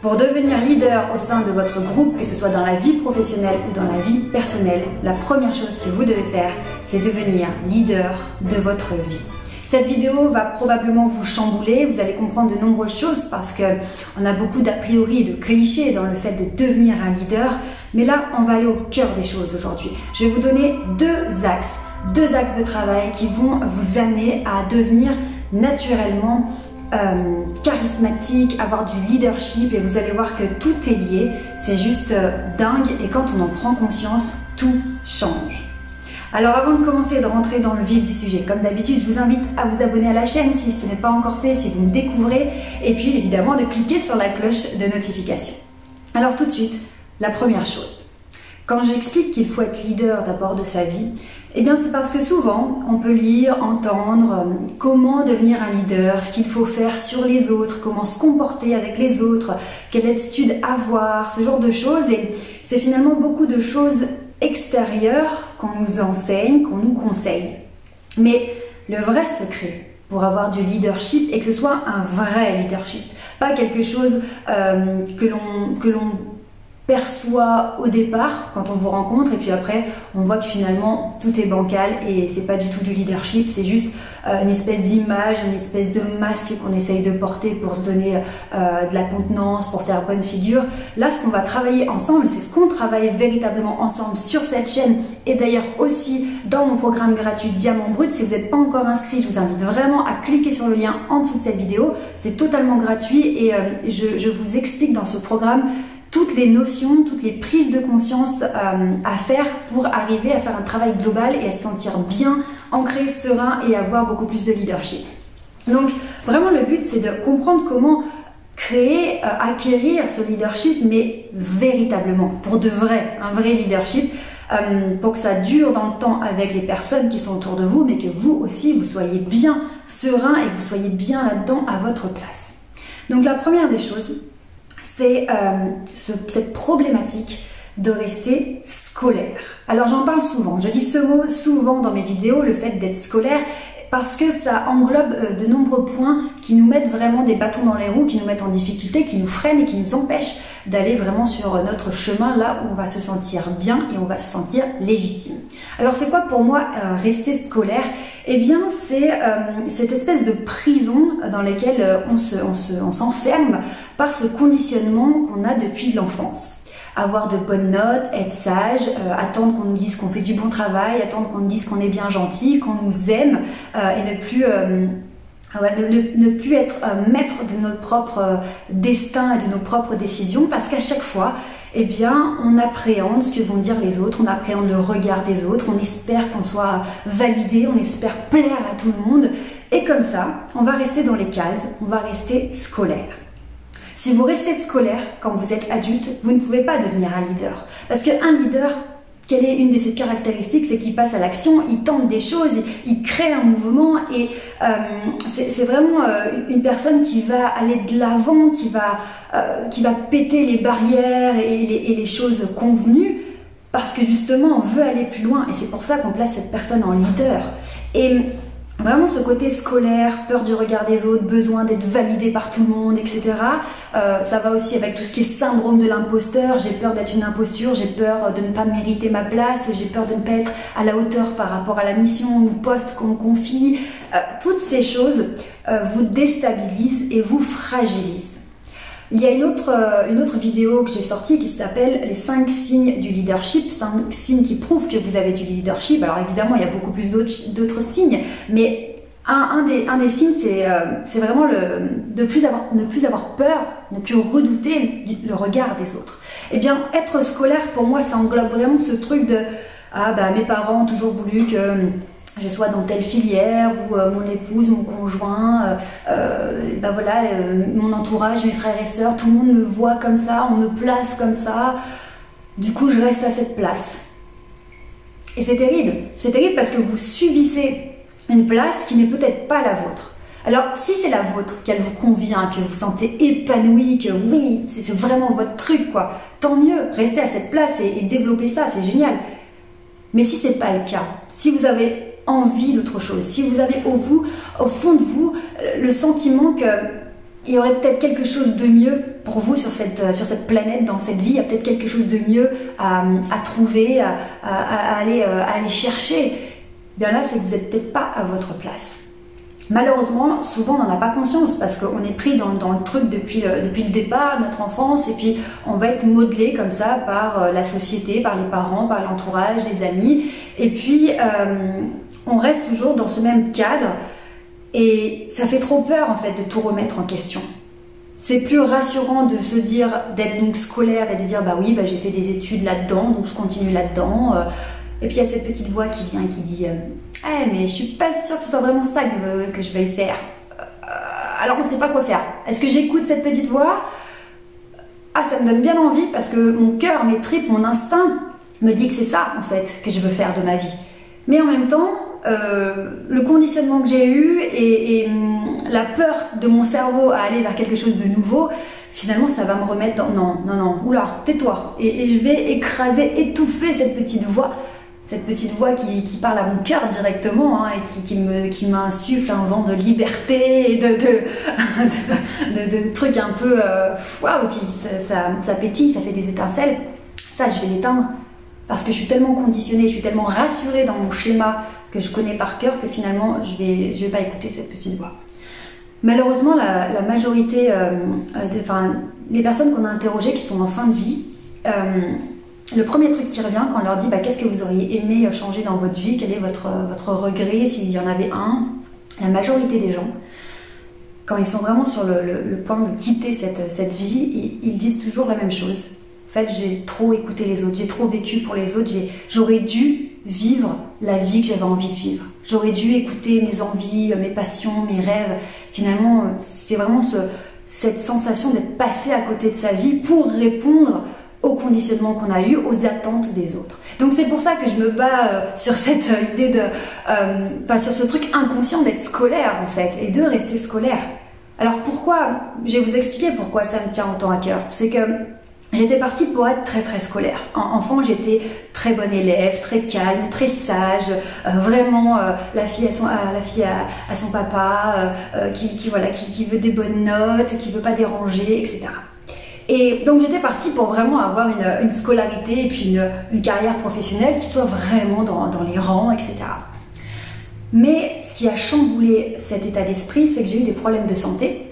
Pour devenir leader au sein de votre groupe, que ce soit dans la vie professionnelle ou dans la vie personnelle, la première chose que vous devez faire, c'est devenir leader de votre vie. Cette vidéo va probablement vous chambouler, vous allez comprendre de nombreuses choses parce qu'on a beaucoup d'a priori et de clichés dans le fait de devenir un leader, mais là on va aller au cœur des choses aujourd'hui. Je vais vous donner deux axes de travail qui vont vous amener à devenir naturellement charismatique, avoir du leadership, et vous allez voir que tout est lié, c'est juste dingue, et quand on en prend conscience, tout change. Alors avant de commencer et de rentrer dans le vif du sujet, comme d'habitude, je vous invite à vous abonner à la chaîne si ce n'est pas encore fait, si vous me découvrez, et puis évidemment de cliquer sur la cloche de notification. Alors tout de suite, la première chose, quand j'explique qu'il faut être leader d'abord de sa vie, eh bien c'est parce que souvent on peut lire, entendre comment devenir un leader, ce qu'il faut faire sur les autres, comment se comporter avec les autres, quelle attitude avoir, ce genre de choses, et c'est finalement beaucoup de choses extérieures qu'on nous enseigne, qu'on nous conseille. Mais le vrai secret pour avoir du leadership, et que ce soit un vrai leadership, pas quelque chose que l'on perçoit au départ quand on vous rencontre et puis après on voit que finalement tout est bancal et c'est pas du tout du leadership, c'est juste une espèce d'image, une espèce de masque qu'on essaye de porter pour se donner de la contenance, pour faire bonne figure. Là, ce qu'on va travailler ensemble, c'est ce qu'on travaille véritablement ensemble sur cette chaîne et d'ailleurs aussi dans mon programme gratuit Diamant Brut. Si vous n'êtes pas encore inscrit, je vous invite vraiment à cliquer sur le lien en dessous de cette vidéo, c'est totalement gratuit et je vous explique dans ce programme toutes les notions, toutes les prises de conscience à faire pour arriver à faire un travail global et à se sentir bien, ancré, serein et avoir beaucoup plus de leadership. Donc vraiment le but c'est de comprendre comment créer, acquérir ce leadership, mais véritablement, pour de vrai, un vrai leadership, pour que ça dure dans le temps avec les personnes qui sont autour de vous, mais que vous aussi vous soyez bien serein et que vous soyez bien là-dedans à votre place. Donc la première des choses, c'est cette problématique de rester scolaire. Alors j'en parle souvent, je dis ce mot souvent dans mes vidéos, le fait d'être scolaire, parce que ça englobe de nombreux points qui nous mettent vraiment des bâtons dans les roues, qui nous mettent en difficulté, qui nous freinent et qui nous empêchent d'aller vraiment sur notre chemin, là où on va se sentir bien et on va se sentir légitime. Alors c'est quoi pour moi rester scolaire? Eh bien c'est cette espèce de prison dans laquelle on s'enferme par ce conditionnement qu'on a depuis l'enfance. Avoir de bonnes notes, être sage, attendre qu'on nous dise qu'on fait du bon travail, attendre qu'on nous dise qu'on est bien gentil, qu'on nous aime et ne plus être maître de notre propre destin et de nos propres décisions, parce qu'à chaque fois, eh bien, on appréhende ce que vont dire les autres, on appréhende le regard des autres, on espère qu'on soit validé, on espère plaire à tout le monde, et comme ça, on va rester dans les cases, on va rester scolaire. Si vous restez scolaire quand vous êtes adulte, vous ne pouvez pas devenir un leader. Parce qu'un leader, quelle est une de ses caractéristiques? C'est qu'il passe à l'action, il tente des choses, il crée un mouvement et c'est vraiment une personne qui va aller de l'avant, qui va péter les barrières et les choses convenues parce que justement on veut aller plus loin et c'est pour ça qu'on place cette personne en leader. Et vraiment ce côté scolaire, peur du regard des autres, besoin d'être validé par tout le monde, etc. Ça va aussi avec tout ce qui est syndrome de l'imposteur, j'ai peur d'être une imposture, j'ai peur de ne pas mériter ma place, j'ai peur de ne pas être à la hauteur par rapport à la mission ou poste qu'on me confie. Toutes ces choses vous déstabilisent et vous fragilisent. Il y a une autre vidéo que j'ai sortie qui s'appelle les 5 signes du leadership, 5 signes qui prouvent que vous avez du leadership. Alors évidemment, il y a beaucoup plus d'autres signes, mais un des signes, c'est vraiment ne plus avoir peur, ne plus redouter le regard des autres. Eh bien, être scolaire, pour moi, ça englobe vraiment ce truc de « Ah bah, mes parents ont toujours voulu que… » je sois dans telle filière, ou mon épouse, mon conjoint, ben voilà, mon entourage, mes frères et sœurs, tout le monde me voit comme ça, on me place comme ça, du coup je reste à cette place. Et c'est terrible parce que vous subissez une place qui n'est peut-être pas la vôtre. Alors si c'est la vôtre, qu'elle vous convient, que vous vous sentez épanoui, que oui, c'est vraiment votre truc, quoi, tant mieux, restez à cette place et développez ça, c'est génial. Mais si c'est pas le cas, si vous avez envie d'autre chose, si vous avez au fond de vous le sentiment qu'il y aurait peut-être quelque chose de mieux, pour vous sur cette planète, dans cette vie. Il y a peut-être quelque chose de mieux à trouver, à aller chercher. Bien là, c'est que vous n'êtes peut-être pas à votre place. Malheureusement, souvent on n'en a pas conscience parce qu'on est pris dans le truc depuis le départ, notre enfance, et puis on va être modelé comme ça par la société, par les parents, par l'entourage, les amis, et puis on reste toujours dans ce même cadre et ça fait trop peur en fait de tout remettre en question. C'est plus rassurant de se dire, d'être donc scolaire et de dire bah oui, bah, j'ai fait des études là-dedans, donc je continue là-dedans. Et puis il y a cette petite voix qui vient et qui dit mais je suis pas sûre que ce soit vraiment ça que je vais faire. Alors on sait pas quoi faire. Est-ce que j'écoute cette petite voix? Ah, ça me donne bien envie parce que mon cœur, mes tripes, mon instinct me dit que c'est ça en fait que je veux faire de ma vie. Mais en même temps, le conditionnement que j'ai eu et la peur de mon cerveau à aller vers quelque chose de nouveau, finalement ça va me remettre dans non, oula, tais-toi. Et je vais écraser, étouffer cette petite voix qui parle à mon cœur directement, hein, et qui m'insuffle un vent de liberté et de trucs un peu waouh, ça pétille, ça fait des étincelles. Ça, je vais l'éteindre parce que je suis tellement conditionnée, je suis tellement rassurée dans mon schéma que je connais par cœur que finalement je vais pas écouter cette petite voix. Malheureusement, la majorité, les personnes qu'on a interrogées qui sont en fin de vie, le premier truc qui revient quand on leur dit qu'est-ce que vous auriez aimé changer dans votre vie, quel est votre regret, s'il y en avait un, la majorité des gens, quand ils sont vraiment sur le point de quitter cette vie, ils disent toujours la même chose. En fait, j'ai trop écouté les autres, j'ai trop vécu pour les autres, j'aurais dû vivre la vie que j'avais envie de vivre. J'aurais dû écouter mes envies, mes passions, mes rêves. Finalement, c'est vraiment cette sensation d'être passé à côté de sa vie pour répondre au conditionnement qu'on a eu, aux attentes des autres. Donc c'est pour ça que je me bats sur cette idée sur ce truc inconscient d'être scolaire en fait, et de rester scolaire. Alors pourquoi? Je vais vous expliquer pourquoi ça me tient autant à cœur. C'est que j'étais partie pour être très très scolaire. Enfant, j'étais très bonne élève, très calme, très sage, vraiment la fille à son papa, qui veut des bonnes notes, qui veut pas déranger, etc. Et donc j'étais partie pour vraiment avoir une scolarité et puis une carrière professionnelle qui soit vraiment dans les rangs, etc. Mais ce qui a chamboulé cet état d'esprit, c'est que j'ai eu des problèmes de santé.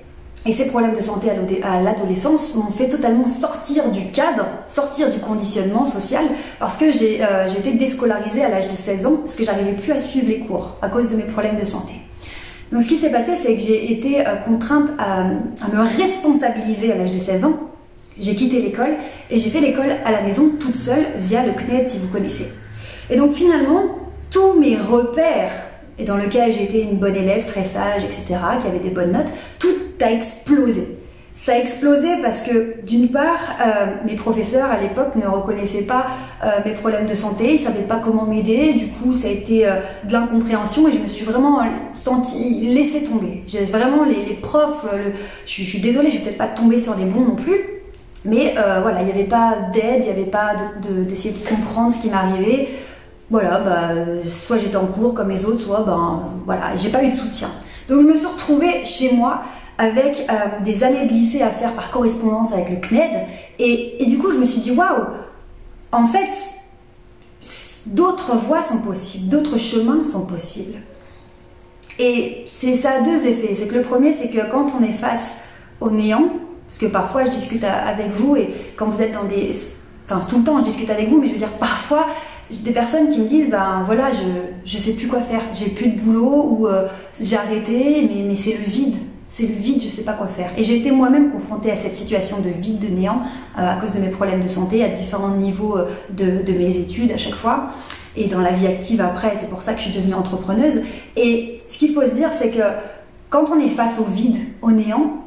Et ces problèmes de santé à l'adolescence m'ont fait totalement sortir du cadre, sortir du conditionnement social, parce que j'ai été déscolarisée à l'âge de 16 ans, parce que j'arrivais plus à suivre les cours à cause de mes problèmes de santé. Donc ce qui s'est passé, c'est que j'ai été contrainte à me responsabiliser à l'âge de 16 ans. J'ai quitté l'école et j'ai fait l'école à la maison toute seule via le CNED, si vous connaissez. Et donc finalement, tous mes repères, et dans lequel j'étais une bonne élève, très sage, etc., qui avait des bonnes notes, tout a explosé. Ça a explosé parce que, d'une part, mes professeurs à l'époque ne reconnaissaient pas mes problèmes de santé, ils ne savaient pas comment m'aider, du coup ça a été de l'incompréhension et je me suis vraiment sentie laissée tomber. Vraiment, les profs, je suis désolée, je ne vais peut-être pas tomber sur les bons non plus, mais voilà, il n'y avait pas d'aide, il n'y avait pas d'essayer de comprendre ce qui m'arrivait. Voilà, soit j'étais en cours comme les autres, soit voilà, j'ai pas eu de soutien. Donc je me suis retrouvée chez moi avec des années de lycée à faire par correspondance avec le CNED et du coup je me suis dit waouh, en fait d'autres voies sont possibles, d'autres chemins sont possibles. Et ça a deux effets. C'est que le premier, c'est que quand on est face au néant, parce que parfois je discute avec vous et quand vous êtes dans des... Enfin tout le temps je discute avec vous, mais je veux dire parfois j'ai des personnes qui me disent voilà, je sais plus quoi faire, j'ai plus de boulot ou j'ai arrêté, mais c'est le vide, je sais pas quoi faire. Et j'ai été moi-même confrontée à cette situation de vide, de néant à cause de mes problèmes de santé à différents niveaux de mes études à chaque fois et dans la vie active après. C'est pour ça que je suis devenue entrepreneuse. Et ce qu'il faut se dire, c'est que quand on est face au vide, au néant,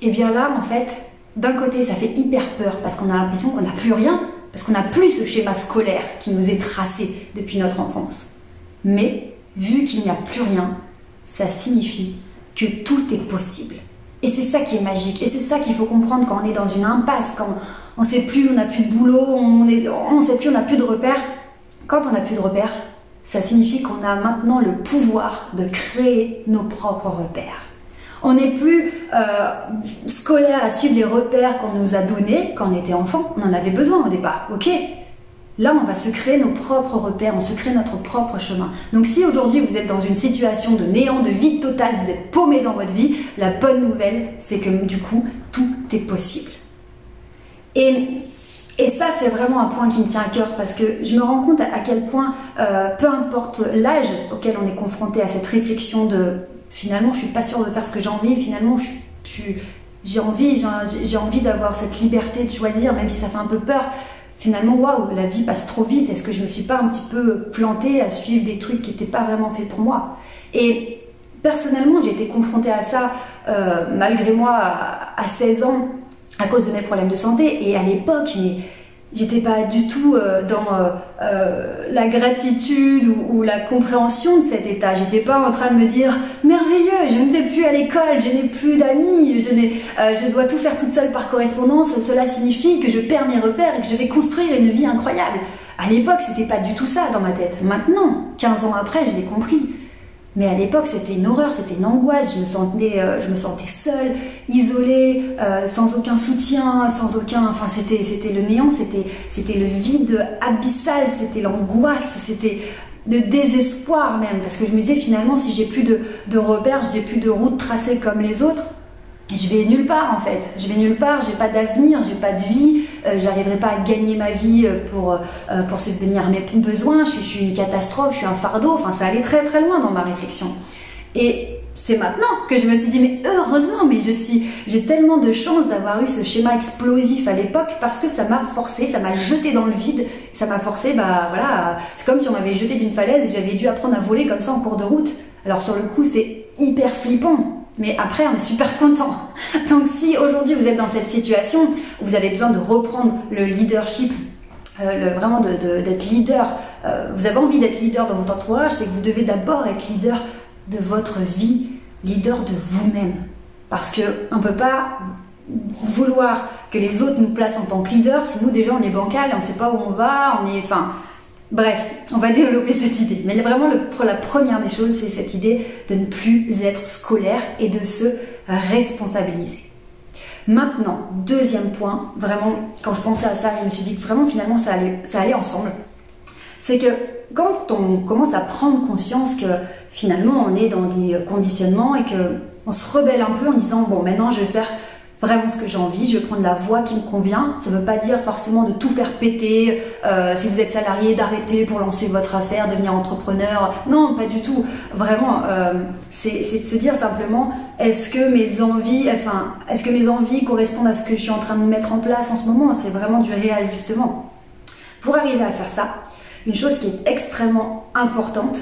et bien là en fait d'un côté ça fait hyper peur parce qu'on a l'impression qu'on n'a plus rien, parce qu'on n'a plus ce schéma scolaire qui nous est tracé depuis notre enfance. Mais, vu qu'il n'y a plus rien, ça signifie que tout est possible. Et c'est ça qui est magique. Et c'est ça qu'il faut comprendre quand on est dans une impasse, quand on ne sait plus, on n'a plus de boulot, on ne sait plus, on n'a plus de repères. Quand on n'a plus de repères, ça signifie qu'on a maintenant le pouvoir de créer nos propres repères. On n'est plus scolaire à suivre les repères qu'on nous a donnés quand on était enfant. On en avait besoin au départ, ok? Là, on va se créer nos propres repères, on se crée notre propre chemin. Donc si aujourd'hui vous êtes dans une situation de néant, de vide total, vous êtes paumé dans votre vie, la bonne nouvelle, c'est que du coup, tout est possible. Et ça, c'est vraiment un point qui me tient à cœur parce que je me rends compte à quel point, peu importe l'âge auquel on est confronté à cette réflexion de finalement, je suis pas sûre de faire ce que j'ai envie, finalement, j'ai envie d'avoir cette liberté de choisir, même si ça fait un peu peur. Finalement, waouh, la vie passe trop vite. Est-ce que je me suis pas un petit peu plantée à suivre des trucs qui n'étaient pas vraiment faits pour moi? Et personnellement, j'ai été confrontée à ça malgré moi à 16 ans à cause de mes problèmes de santé. Et à l'époque, j'étais pas du tout dans la gratitude ou la compréhension de cet état. J'étais pas en train de me dire merveilleux, je ne vais plus à l'école, je n'ai plus d'amis, je dois tout faire toute seule par correspondance. Cela signifie que je perds mes repères et que je vais construire une vie incroyable. À l'époque, c'était pas du tout ça dans ma tête. Maintenant, 15 ans après, je l'ai compris. Mais à l'époque, c'était une horreur, c'était une angoisse. Je me sentais seule, isolée, sans aucun soutien, sans aucun. Enfin, c'était le néant, c'était le vide abyssal, c'était l'angoisse, c'était le désespoir même. Parce que je me disais finalement, si j'ai plus de repères, j'ai plus de route tracée comme les autres, je vais nulle part en fait. Je vais nulle part, j'ai pas d'avenir, j'ai pas de vie, j'arriverai pas à gagner ma vie pour subvenir à mes besoins, je suis une catastrophe, je suis un fardeau, enfin ça allait très très loin dans ma réflexion. Et c'est maintenant que je me suis dit mais heureusement, mais j'ai tellement de chance d'avoir eu ce schéma explosif à l'époque parce que ça m'a forcé, ça m'a jeté dans le vide, ça m'a forcé, bah voilà, c'est comme si on m'avait jeté d'une falaise et que j'avais dû apprendre à voler comme ça en cours de route. Alors sur le coup c'est hyper flippant. Mais après, on est super content. Donc si aujourd'hui vous êtes dans cette situation, vous avez besoin de reprendre le leadership, vraiment d'être leader, vous avez envie d'être leader dans votre entourage, c'est que vous devez d'abord être leader de votre vie, leader de vous-même. Parce qu'on ne peut pas vouloir que les autres nous placent en tant que leader si nous déjà on est bancal, on ne sait pas où on va, bref, on va développer cette idée. Mais vraiment, la première des choses, c'est cette idée de ne plus être scolaire et de se responsabiliser. Maintenant, deuxième point, vraiment, quand je pensais à ça, je me suis dit que vraiment, finalement, ça allait ensemble. C'est que quand on commence à prendre conscience que finalement, on est dans des conditionnements et qu'on se rebelle un peu en disant, bon, maintenant, je vais faire vraiment ce que j'ai envie, je vais prendre la voie qui me convient. Ça ne veut pas dire forcément de tout faire péter, si vous êtes salarié, d'arrêter pour lancer votre affaire, devenir entrepreneur. Non, pas du tout. Vraiment, c'est de se dire simplement, est-ce que mes envies correspondent à ce que je suis en train de mettre en place en ce moment? C'est vraiment du réajustement. Pour arriver à faire ça, une chose qui est extrêmement importante,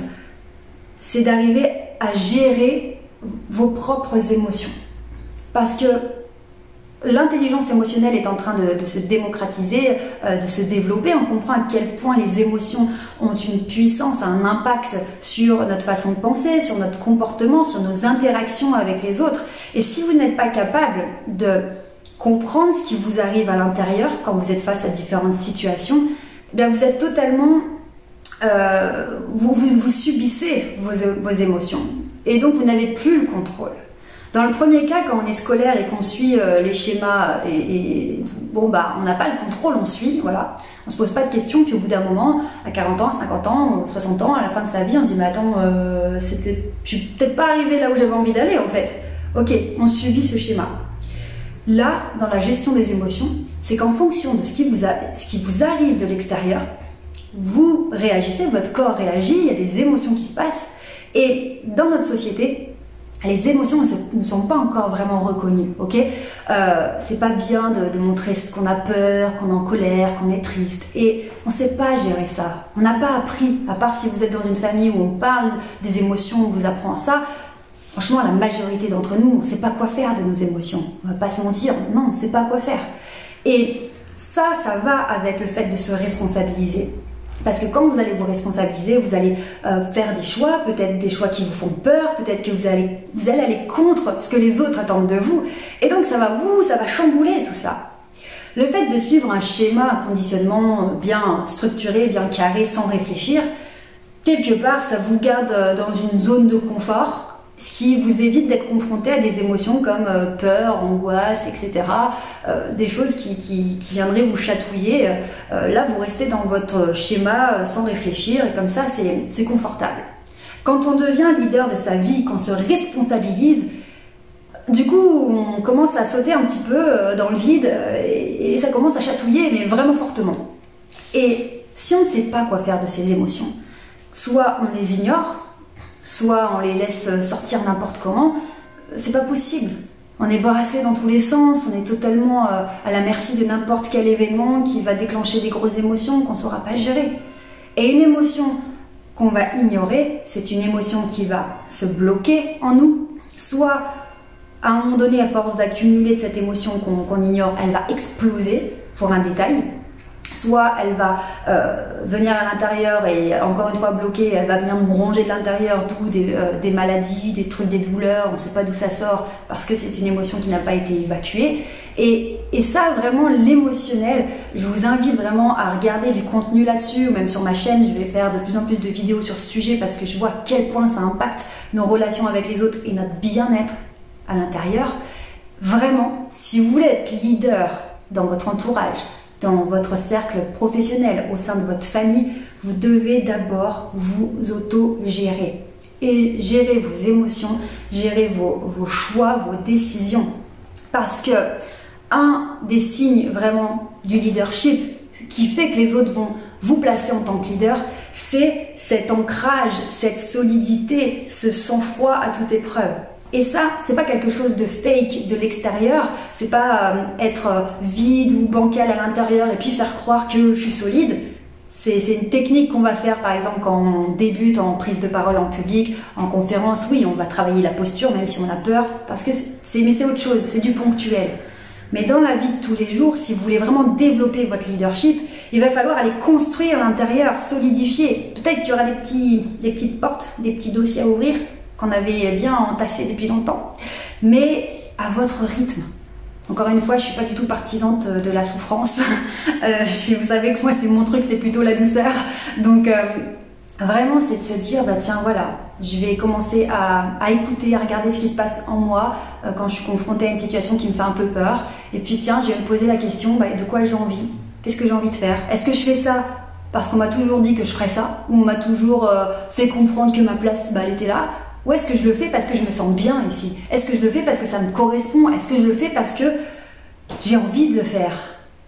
c'est d'arriver à gérer vos propres émotions. Parce que l'intelligence émotionnelle est en train de se démocratiser, de se développer. On comprend à quel point les émotions ont une puissance, un impact sur notre façon de penser, sur notre comportement, sur nos interactions avec les autres. Et si vous n'êtes pas capable de comprendre ce qui vous arrive à l'intérieur quand vous êtes face à différentes situations, eh bien vous êtes totalement... vous subissez vos émotions. Et donc vous n'avez plus le contrôle. Dans le premier cas, quand on est scolaire et qu'on suit les schémas, on n'a pas le contrôle, on suit, voilà. On se pose pas de questions, puis au bout d'un moment, à 40 ans, à 50 ans, 60 ans, à la fin de sa vie, on se dit, mais attends, je suis peut-être pas arrivée là où j'avais envie d'aller, en fait. Ok, on subit ce schéma. Là, dans la gestion des émotions, c'est qu'en fonction de ce qui vous arrive de l'extérieur, vous réagissez, votre corps réagit, il y a des émotions qui se passent, et dans notre société, les émotions ne sont pas encore vraiment reconnues, ok? C'est pas bien de montrer qu'on a peur, qu'on est en colère, qu'on est triste. Et on sait pas gérer ça. On n'a pas appris, à part si vous êtes dans une famille où on parle des émotions, on vous apprend ça. Franchement, la majorité d'entre nous, on sait pas quoi faire de nos émotions. On va pas se mentir, non, on sait pas quoi faire. Et ça va avec le fait de se responsabiliser. Parce que quand vous allez vous responsabiliser, vous allez faire des choix, peut-être des choix qui vous font peur, peut-être que vous allez aller contre ce que les autres attendent de vous. Et donc ça va chambouler tout ça. Le fait de suivre un schéma, un conditionnement bien structuré, bien carré, sans réfléchir, quelque part ça vous garde dans une zone de confort ce qui vous évite d'être confronté à des émotions comme peur, angoisse, etc. Des choses qui viendraient vous chatouiller. Là, vous restez dans votre schéma sans réfléchir et comme ça, c'est confortable. Quand on devient leader de sa vie, qu'on se responsabilise, du coup, on commence à sauter un petit peu dans le vide et ça commence à chatouiller, mais vraiment fortement. Et si on ne sait pas quoi faire de ces émotions, soit on les ignore, soit on les laisse sortir n'importe comment, c'est pas possible. On est brassé dans tous les sens, on est totalement à la merci de n'importe quel événement qui va déclencher des grosses émotions qu'on ne saura pas gérer. Et une émotion qu'on va ignorer, c'est une émotion qui va se bloquer en nous, soit à un moment donné, à force d'accumuler de cette émotion qu'on ignore, elle va exploser pour un détail. Soit elle va venir à l'intérieur et encore une fois bloquée, elle va venir nous ronger de l'intérieur, d'où des maladies, des trucs, des douleurs, on ne sait pas d'où ça sort parce que c'est une émotion qui n'a pas été évacuée. Et ça, vraiment, l'émotionnel, je vous invite vraiment à regarder du contenu là-dessus, ou même sur ma chaîne, je vais faire de plus en plus de vidéos sur ce sujet parce que je vois à quel point ça impacte nos relations avec les autres et notre bien-être à l'intérieur. Vraiment, si vous voulez être leader dans votre entourage, dans votre cercle professionnel, au sein de votre famille, vous devez d'abord vous auto-gérer. Et gérer vos émotions, gérer vos choix, vos décisions. Parce que un des signes vraiment du leadership qui fait que les autres vont vous placer en tant que leader, c'est cet ancrage, cette solidité, ce sang-froid à toute épreuve. Et ça, c'est pas quelque chose de fake de l'extérieur, c'est pas être vide ou bancal à l'intérieur et puis faire croire que je suis solide. C'est une technique qu'on va faire par exemple quand on débute en prise de parole en public, en conférence. Oui, on va travailler la posture même si on a peur, parce que mais c'est autre chose, c'est du ponctuel. Mais dans la vie de tous les jours, si vous voulez vraiment développer votre leadership, il va falloir aller construire à l'intérieur, solidifier. Peut-être qu'il y aura des petites portes, des petits dossiers à ouvrir, qu'on avait bien entassé depuis longtemps, mais à votre rythme. Encore une fois, je suis pas du tout partisante de la souffrance. Vous savez que moi, c'est mon truc, c'est plutôt la douceur. Donc, vraiment, c'est de se dire, bah tiens, voilà, je vais commencer à écouter, à regarder ce qui se passe en moi quand je suis confrontée à une situation qui me fait un peu peur. Et puis, tiens, je vais me poser la question, bah, de quoi j'ai envie? Qu'est-ce que j'ai envie de faire? Est-ce que je fais ça parce qu'on m'a toujours dit que je ferais ça? Ou on m'a toujours fait comprendre que ma place, bah, elle était là? Ou est-ce que je le fais parce que je me sens bien ici? Est-ce que je le fais parce que ça me correspond? Est-ce que je le fais parce que j'ai envie de le faire?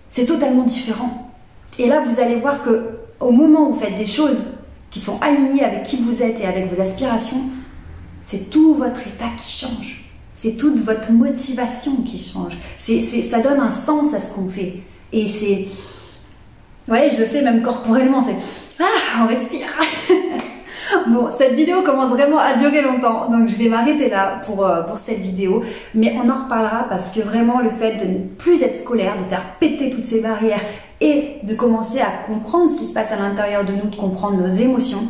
C'est totalement différent. Et là, vous allez voir que au moment où vous faites des choses qui sont alignées avec qui vous êtes et avec vos aspirations, c'est tout votre état qui change. C'est toute votre motivation qui change. Ça donne un sens à ce qu'on fait. Et c'est... Ouais, je le fais même corporellement. C'est... Ah, on respire. Bon, cette vidéo commence vraiment à durer longtemps, donc je vais m'arrêter là pour cette vidéo, mais on en reparlera parce que vraiment le fait de ne plus être scolaire, de faire péter toutes ces barrières et de commencer à comprendre ce qui se passe à l'intérieur de nous, de comprendre nos émotions,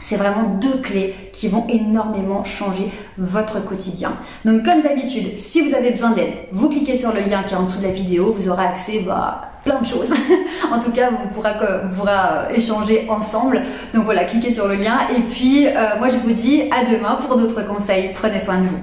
c'est vraiment deux clés qui vont énormément changer votre quotidien. Donc comme d'habitude, si vous avez besoin d'aide, vous cliquez sur le lien qui est en dessous de la vidéo, vous aurez accès à plein de choses. En tout cas, on pourra échanger ensemble. Donc voilà, cliquez sur le lien. Et puis, moi je vous dis à demain pour d'autres conseils. Prenez soin de vous.